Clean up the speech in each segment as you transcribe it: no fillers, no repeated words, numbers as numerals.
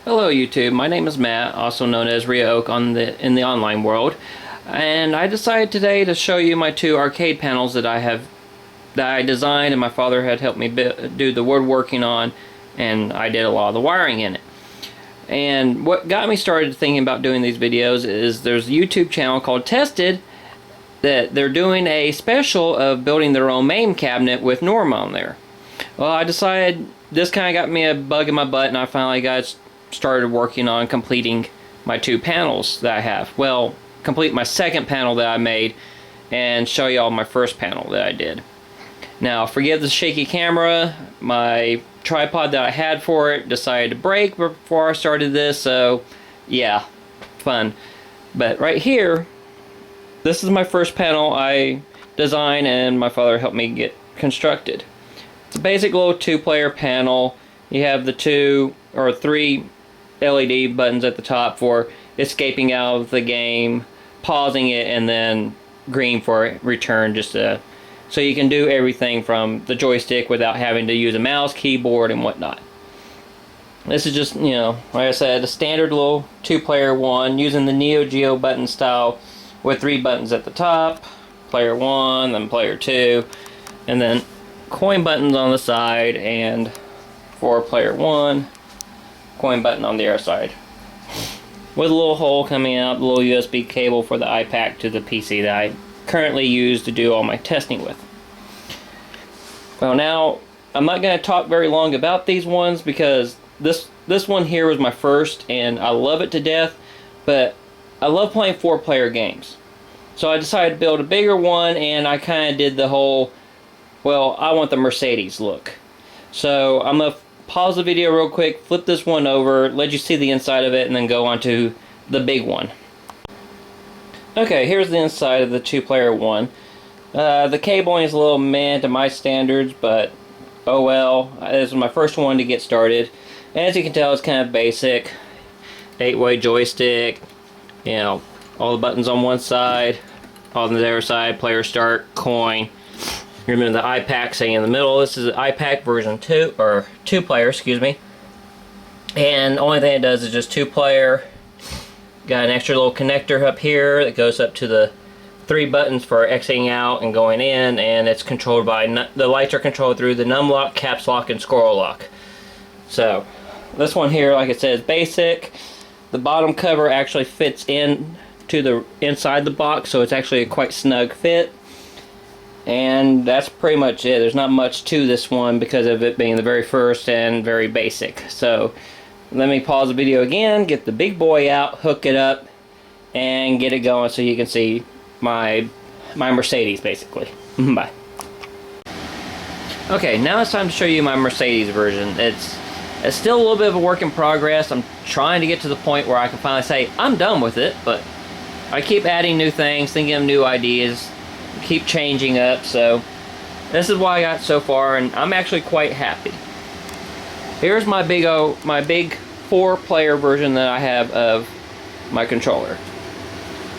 Hello YouTube, my name is Matt, also known as Ria Oak in the online world, and I decided today to show you my two arcade panels that I designed and my father had helped me do the woodworking on, and I did a lot of the wiring in it. And what got me started thinking about doing these videos is there's a YouTube channel called Tested that they're doing a special of building their own Mame cabinet with Norm on there. Well, I decided this kind of got me a bug in my butt, and I finally started working on completing my two panels that I have. Well, complete my second panel that I made and show you all my first panel that I did. Now, forgive the shaky camera. My tripod that I had for it decided to break before I started this, so yeah, fun. But right here, this is my first panel I designed and my father helped me get constructed. It's a basic little two-player panel. You have the two or three LED buttons at the top for escaping out of the game, pausing it, and then green for return, so you can do everything from the joystick without having to use a mouse, keyboard, and whatnot. This is just, like I said, a standard little two-player one using the Neo Geo button style with three buttons at the top, player 1, then player 2, and then coin buttons on the side, and for player 1, coin button on the other side, with a little hole coming out, the little USB cable for the iPad to the PC that I currently use to do all my testing with. Well, now I'm not going to talk very long about these ones because this one here was my first and I love it to death, but I love playing 4-player games. So I decided to build a bigger one, and I kind of did the whole, well, I want the Mercedes look. So I'm going to pause the video real quick, flip this one over, let you see the inside of it, and then go on to the big one. Okay, here's the inside of the two-player one. The cabling is a little meh to my standards, but oh well. This was my first one to get started. And as you can tell, it's kind of basic. 8-way joystick, all the buttons on one side, on the other side, player start, coin. Remember the iPad saying in the middle. This is an iPad version 2, or 2-player, excuse me. And the only thing it does is just 2-player. Got an extra little connector up here that goes up to the 3 buttons for exiting out and going in, and it's controlled by, the lights are controlled through the num lock, caps lock, and scroll lock. So, this one here, like I said, is basic. The bottom cover actually fits in to the inside the box, so it's actually a quite snug fit. And that's pretty much it. There's not much to this one because of it being the very first and very basic. So let me pause the video again, get the big boy out, hook it up, and get it going so you can see my Mercedes basically. Bye. Okay, now it's time to show you my Mercedes version. It's still a little bit of a work in progress. I'm trying to get to the point where I can finally say I'm done with it, but I keep adding new things, thinking of new ideas, keep changing up, so this is what I got so far, and I'm actually quite happy. Here's my big 4-player version that I have of my controller.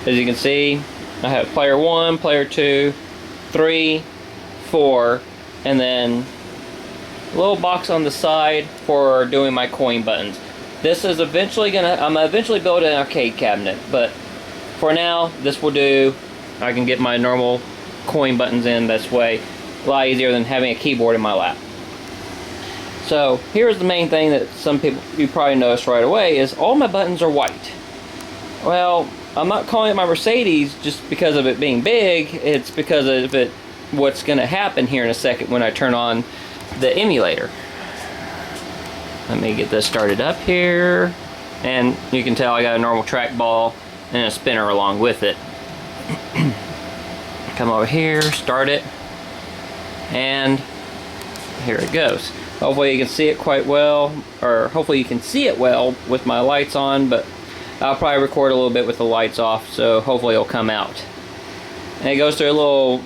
As you can see, I have player 1, player 2, 3, 4, and then a little box on the side for doing my coin buttons. This is eventually I'm eventually build an arcade cabinet, but for now, this will do. I can get my normal coin buttons in this way. A lot easier than having a keyboard in my lap. So here's the main thing that some people, you probably noticed right away, is all my buttons are white. Well, I'm not calling it my Mercedes just because of it being big. It's because of what's going to happen here in a second when I turn on the emulator. Let me get this started up here. And you can tell I got a normal trackball and a spinner along with it. Come over here, start it, and here it goes. Hopefully you can see it quite well, or hopefully you can see it well with my lights on, but I'll probably record a little bit with the lights off, so hopefully it'll come out. And it goes through a little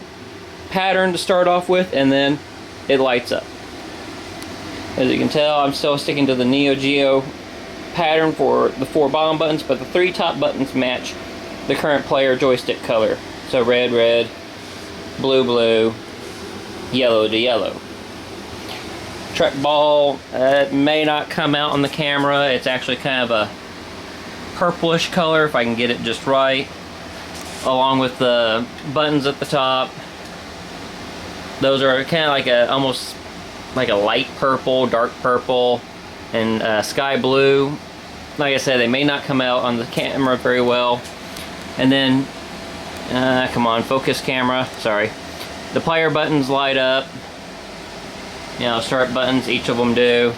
pattern to start off with, and then it lights up. As you can tell, I'm still sticking to the Neo Geo pattern for the 4 bottom buttons, but the 3 top buttons match the current player joystick color. So red, red, blue, blue, yellow to yellow. trackball. It may not come out on the camera. It's actually kind of a purplish color if I can get it just right, along with the buttons at the top. Those are kind of like a almost like a light purple, dark purple, and sky blue. Like I said, they may not come out on the camera very well. And then come on, focus camera, sorry. The player buttons light up. You know, start buttons, each of them do.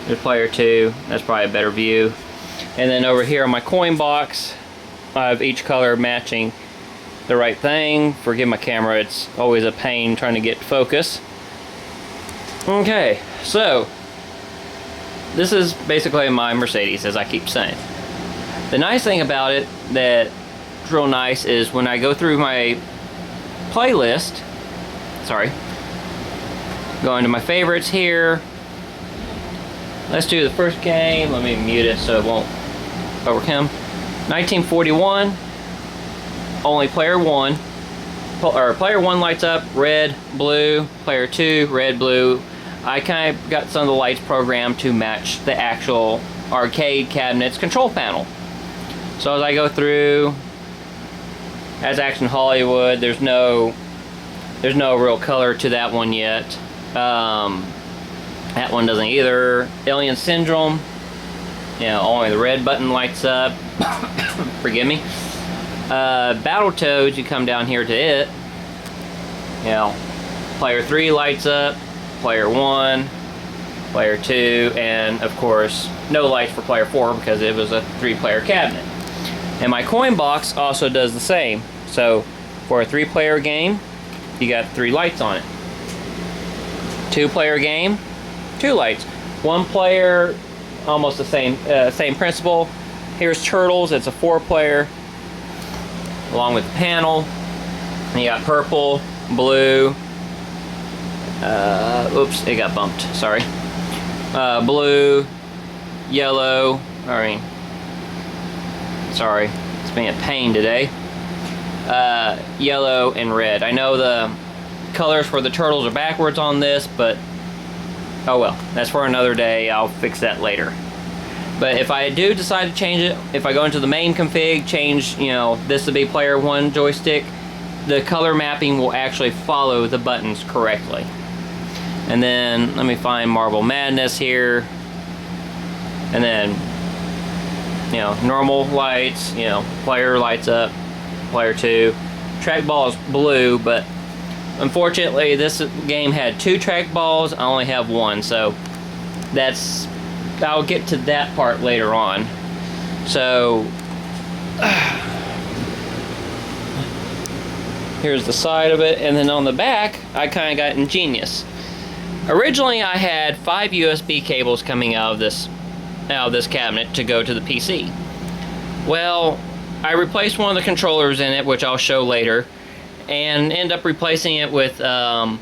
There's player 2, that's probably a better view. And then over here on my coin box, I have each color matching the right thing. Forgive my camera, it's always a pain trying to get focus. Okay, so this is basically my Mercedes, as I keep saying. The nice thing about it that's real nice is when I go through my playlist, sorry, go into my favorites here. Let's do the first game. Let me mute it so it won't overcome. 1941, only player 1. Or player 1 lights up, red, blue. Player 2, red, blue. I kind of got some of the lights programmed to match the actual arcade cabinet's control panel. So as I go through, as Action Hollywood, there's no real color to that one yet. That one doesn't either. Alien Syndrome, you know, only the red button lights up. Forgive me. Battletoads, you come down here to it. You know, player 3 lights up, player 1, player 2, and of course, no lights for player 4 because it was a 3-player cabinet. And my coin box also does the same. So for a 3-player game, you got 3 lights on it. 2-player game, 2 lights. 1 player, almost the same principle. Here's Turtles, it's a 4-player, along with the panel. And you got purple, blue, oops, it got bumped, sorry. Blue, yellow, sorry, it's been a pain today. Yellow and red. I know the colors for the turtles are backwards on this, but oh well, that's for another day. I'll fix that later. But if I do decide to change it, if I go into the main config, change, you know, this to be player 1 joystick, the color mapping will actually follow the buttons correctly. And then let me find Marble Madness here, and then, you know, normal lights, you know, player lights up, player 2. Trackball is blue, but unfortunately this game had 2 trackballs. I only have 1, so that's, I'll get to that part later on. So here's the side of it, and then on the back I kind of got ingenious. Originally I had 5 USB cables coming out of this cabinet to go to the PC. Well, I replaced one of the controllers in it, which I'll show later, and end up replacing it with a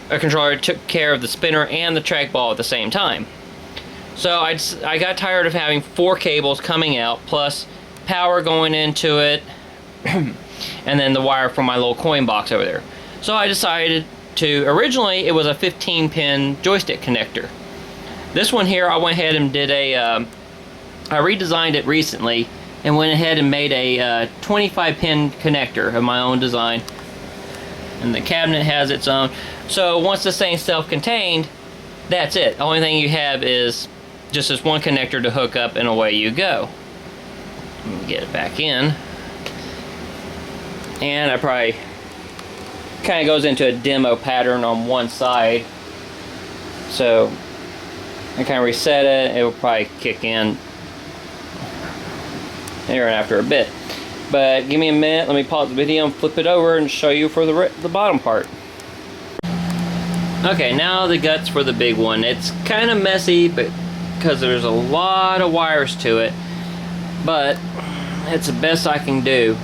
controller that took care of the spinner and the trackball at the same time. So I got tired of having 4 cables coming out, plus power going into it, and then the wire from my little coin box over there. So I decided to, originally it was a 15-pin joystick connector. This one here, I went ahead and did I redesigned it recently and went ahead and made a 25-pin connector of my own design. And the cabinet has its own. So once this thing's self-contained, that's it. The only thing you have is just this one connector to hook up, and away you go. Let me get it back in. And I probably kind of goes into a demo pattern on one side. So I kind of reset it. It will probably kick in here after a bit. But give me a minute. Let me pause the video and flip it over and show you for the bottom part. Okay, now the guts for the big one. It's kind of messy, but because there's a lot of wires to it, but it's the best I can do.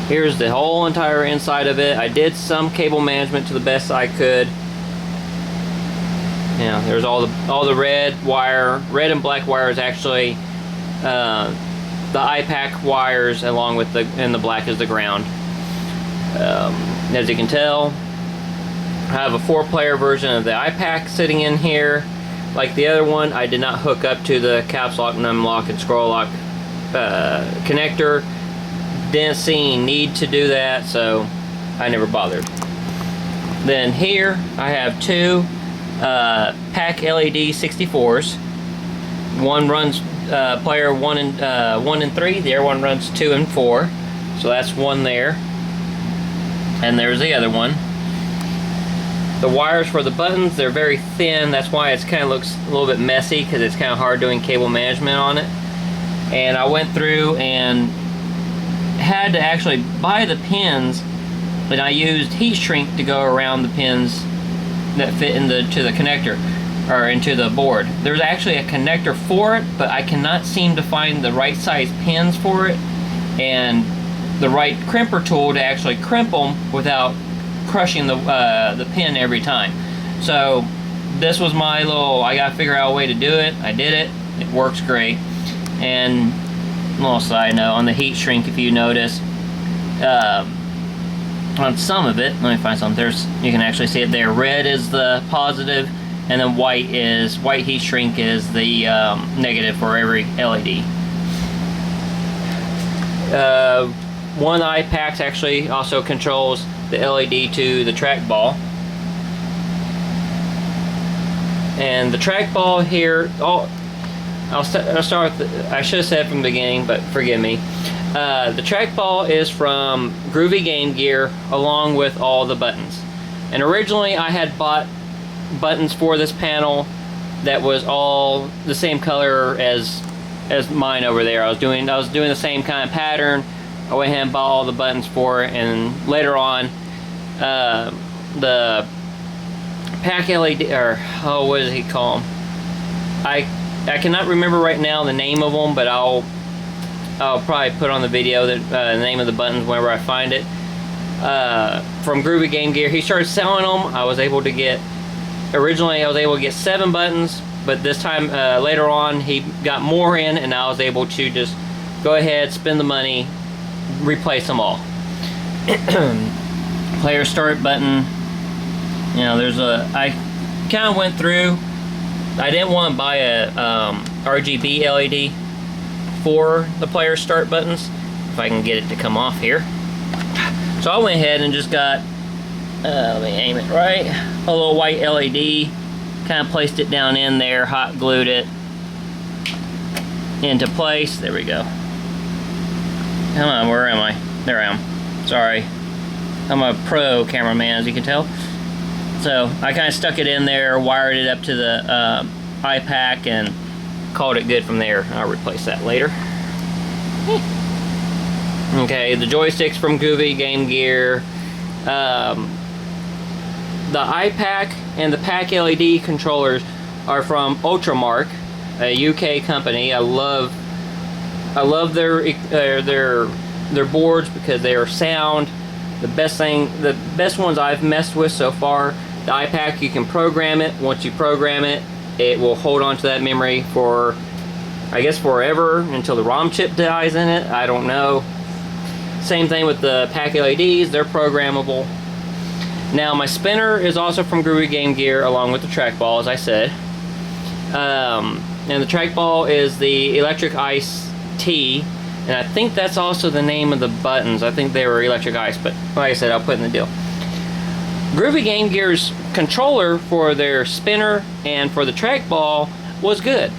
Here's the whole entire inside of it. I did some cable management to the best I could. You know, there's all the red wire, red and black wires actually. The iPack wires, along with and the black is the ground. As you can tell, I have a 4-player version of the iPack sitting in here. Like the other one, I did not hook up to the caps lock, num lock, and scroll lock connector. Didn't see any need to do that, so I never bothered. Then here I have 2 pack LED 64s. One runs player 1 and 3. The other one runs 2 and 4. So that's one there. And there's the other one. The wires for the buttons, they're very thin. That's why it kind of looks a little bit messy, because it's kind of hard doing cable management on it. And I went through and had to actually buy the pins, and I used heat shrink to go around the pins that fit into the connector, or into the board. There's actually a connector for it, but I cannot seem to find the right size pins for it and the right crimper tool to actually crimp them without crushing the pin every time. So this was my little, I gotta figure out a way to do it. I did it. It works great. And a little side note on the heat shrink, if you notice, on some of it, let me find some. You can actually see it there. Red is the positive, and then white heat shrink is the negative for every LED. One of the iPacks actually also controls the LED to the trackball. And the trackball here, I'll start with, I should have said from the beginning, but forgive me. The trackball is from Groovygamegear, along with all the buttons. And originally I had bought buttons for this panel that was all the same color as mine over there. I was doing the same kind of pattern. I went ahead and bought all the buttons for it, and later on the pack LED, or what does he call them? I cannot remember right now the name of them, but I'll probably put on the video the name of the buttons whenever I find it. From Groovygamegear, he started selling them. Originally I was able to get 7 buttons, but this time later on he got more in, and I was able to just go ahead, spend the money, replace them all. Player start button. You know, I kind of went through. I didn't want to buy a RGB LED for the player start buttons, if I can get it to come off here. So I went ahead and just got, let me aim it right, a little white LED, kind of placed it down in there, hot glued it into place. There we go. Come on, where am I? There I am. Sorry. I'm a pro cameraman, as you can tell. So I kind of stuck it in there, wired it up to the iPack, and called it good from there. I'll replace that later. Okay, the joysticks from Groovygamegear. The iPack and the pack LED controllers are from Ultimarc, a UK company. I love their boards because they are sound. The best ones I've messed with so far. The iPack, you can program it. Once you program it, it will hold on to that memory for, I guess, forever, until the ROM chip dies in it. I don't know. Same thing with the pack LEDs, they're programmable. Now my spinner is also from Groovygamegear, along with the trackball, as I said. And the trackball is the Electric Ice T, and I think that's also the name of the buttons. I think they were Electric Ice, but like I said, I'll put in the deal. Groovygamegear's controller for their spinner and for the trackball was good.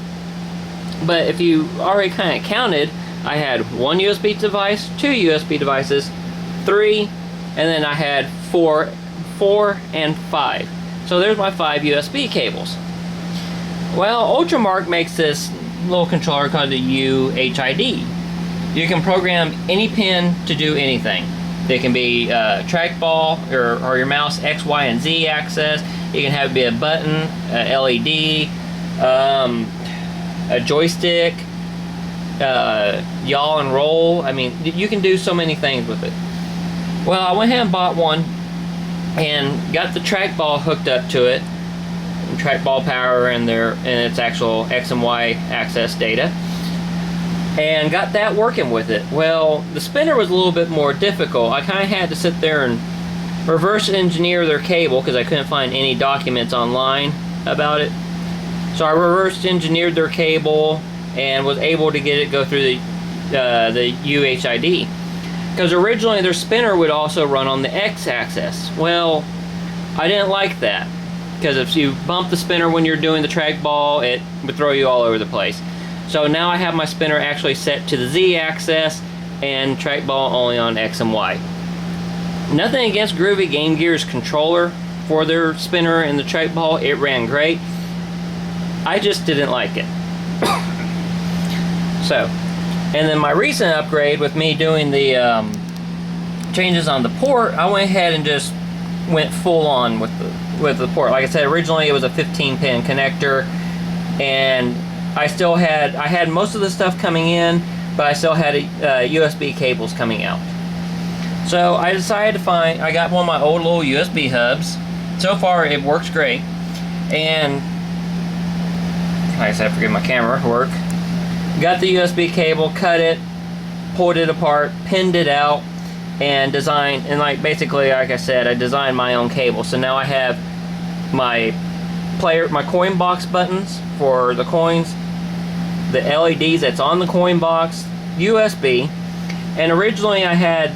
But if you already kind of counted, I had 1 USB device, 2 USB devices, 3, and then I had 4 and 5. So there's my 5 USB cables. Well, Ultimarc makes this little controller called the UHID. You can program any pin to do anything. They can be trackball or your mouse X, Y, and Z access. You can have it be a button, a LED, a joystick, yaw and roll. I mean, you can do so many things with it. Well, I went ahead and bought one and got the trackball hooked up to it, and trackball power and its actual X and Y access data, and got that working with it. Well, the spinner was a little bit more difficult. I kind of had to sit there and reverse engineer their cable because I couldn't find any documents online about it. So I reverse engineered their cable and was able to get it go through the UHID. Because originally their spinner would also run on the X-axis. Well, I didn't like that. Because if you bump the spinner when you're doing the trackball, it would throw you all over the place. So now I have my spinner actually set to the Z-axis and trackball only on X and Y. Nothing against Groovygamegear's controller for their spinner and the trackball. It ran great. I just didn't like it. So, and then my recent upgrade with me doing the changes on the port, I went ahead and just went full on with the port. Like I said, originally it was a 15-pin connector, and I had most of the stuff coming in, but I still had USB cables coming out. So I decided to I got one of my old little USB hubs. So far it works great, and like I said, I forget my camera work. Got the USB cable, cut it, pulled it apart, pinned it out, and designed, and basically, like I said, I designed my own cable. So now I have my coin box buttons for the coins, the LEDs that's on the coin box, USB, and originally I had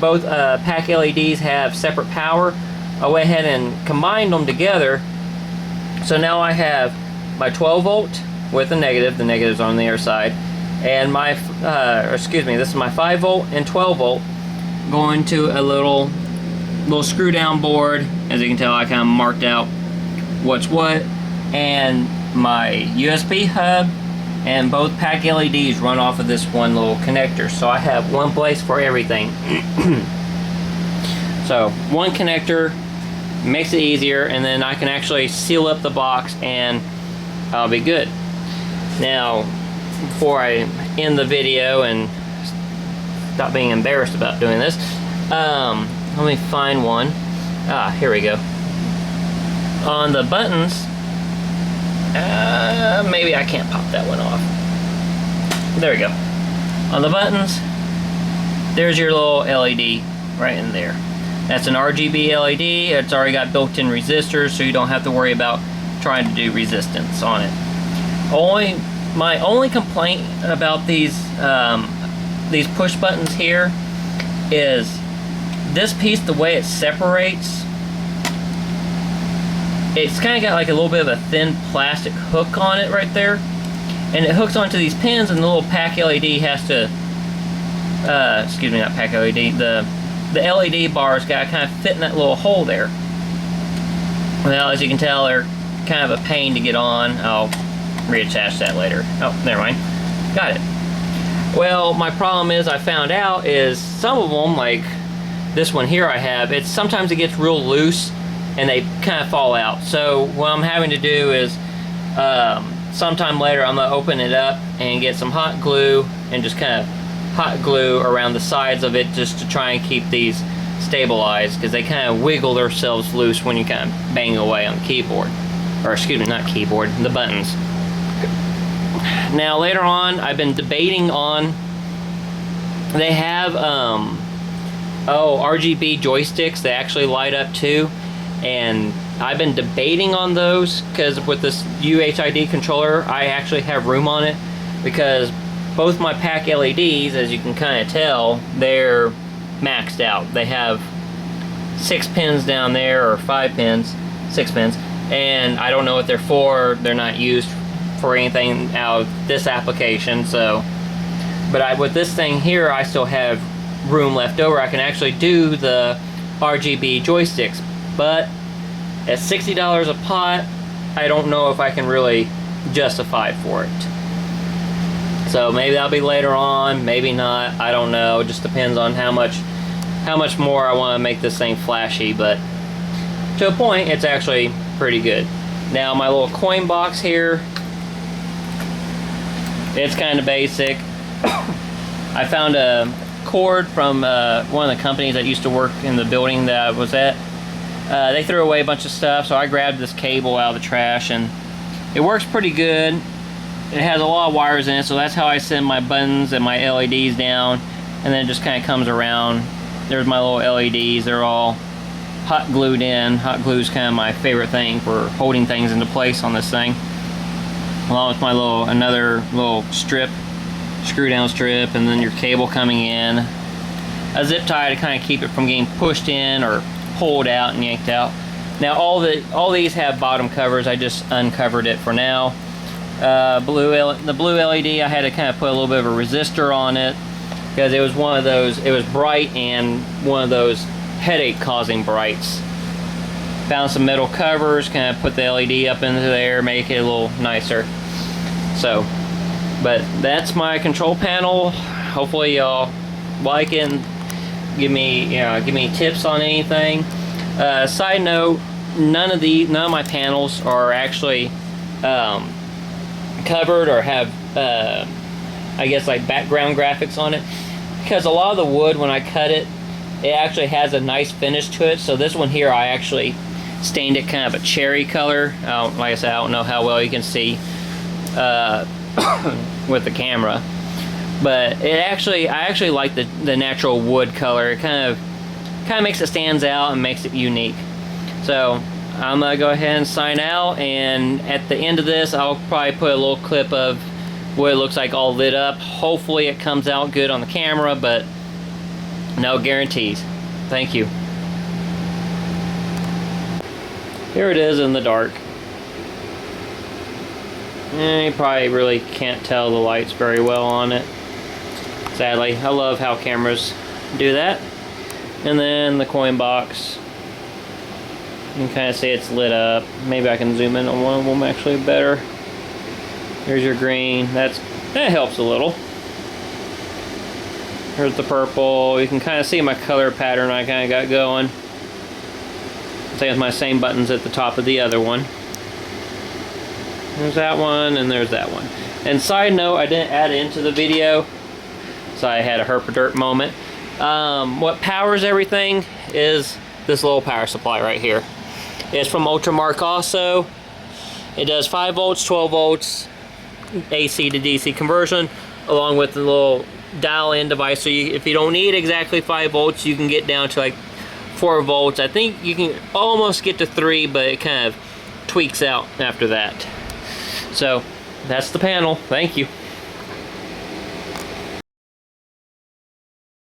both pack LEDs have separate power. I went ahead and combined them together. So now I have my 12 volt with the negative's on the other side, and my this is my 5 volt and 12 volt going to a little screw down board. As you can tell, I kind of marked out what's what, and my USB hub and both pack LEDs run off of this one little connector. So I have one place for everything. So one connector makes it easier, and then I can actually seal up the box and I'll be good. Now, before I end the video and stop being embarrassed about doing this, let me find one. Here we go. On the buttons, maybe I can't pop that one off. There we go. On the buttons, there's your little LED right in there. That's an RGB LED. It's already got built-in resistors, so you don't have to worry about trying to do resistance on it. My only complaint about these push buttons here is this piece, the way it separates. It's kind of got like a little bit of a thin plastic hook on it right there, and it hooks onto these pins, and the little pack LED has to excuse me, not pack LED, the LED bars got to kind of fit in that little hole there. Well, as you can tell, they're kind of a pain to get on. I'll reattach that later. Oh, never mind. Got it. Well, my problem is I found out is some of them, like this one here I have, sometimes it gets real loose and they kind of fall out. So what I'm having to do is sometime later I'm gonna open it up and get some hot glue and just kind of hot glue around the sides of it just to try and keep these stabilized, because they kind of wiggle themselves loose when you kind of bang away on the keyboard. Or excuse me, not keyboard, the buttons. Now later on, I've been debating on, they have Rgb joysticks that actually light up too, and I've been debating on those because with this UHID controller I actually have room on it, because both my pack LEDs, as you can kind of tell, they're maxed out. They have 6 pins down there, or 5 pins, 6 pins, and I don't know what they're for. They're not used for anything out of this application. So, but with this thing here, I still have room left over. I can actually do the Rgb joysticks, but at $60 a pot, I don't know if I can really justify for it. So maybe that'll be later on, maybe not, I don't know. It just depends on how much more I want to make this thing flashy, but to a point, it's actually pretty good. Now my little coin box here, it's kind of basic. I found a cord from one of the companies that used to work in the building that I was at. They threw away a bunch of stuff, so I grabbed this cable out of the trash, and it works pretty good. It has a lot of wires in it, so that's how I send my buttons and my LEDs down, and then it just kind of comes around. There's my little LEDs. They're all hot glued in. Hot glue is kind of my favorite thing for holding things into place on this thing. Along with my another little strip, screw down strip, and then your cable coming in. A zip tie to kind of keep it from getting pushed in or pulled out and yanked out. Now all these have bottom covers. I just uncovered it for now. The blue LED, I had to kind of put a little bit of a resistor on it because it was one of those, it was bright and one of those headache causing brights. Found some metal covers, kind of put the LED up into there, make it a little nicer. So, but that's my control panel. Hopefully y'all like it and give me tips on anything. Side note, none of my panels are actually covered or have I guess like background graphics on it, because a lot of the wood, when I cut it, it actually has a nice finish to it. So this one here, I actually stained it kind of a cherry color. Like I said, I don't know how well you can see with the camera, but I actually like the natural wood color. It kind of makes it stands out and makes it unique. So I'm gonna go ahead and sign out, and at the end of this I'll probably put a little clip of what it looks like all lit up. Hopefully it comes out good on the camera, but no guarantees. Thank you. Here it is in the dark. You probably really can't tell the lights very well on it, sadly. I love how cameras do that. And then the coin box, you can kind of see it's lit up. Maybe I can zoom in on one of them actually better. Here's your green. That helps a little. Here's the purple. You can kind of see my color pattern I kind of got going. Same with my same buttons at the top of the other one. There's that one, and there's that one. And side note, I didn't add it into the video, so I had a herp-a-derp moment. What powers everything is this little power supply right here. It's from Ultimarc also. It does 5 volts, 12 volts, AC to DC conversion, along with the little dial-in device. So if you don't need exactly 5 volts, you can get down to like 4 volts. I think you can almost get to 3, but it kind of tweaks out after that. So that's the panel. Thank you.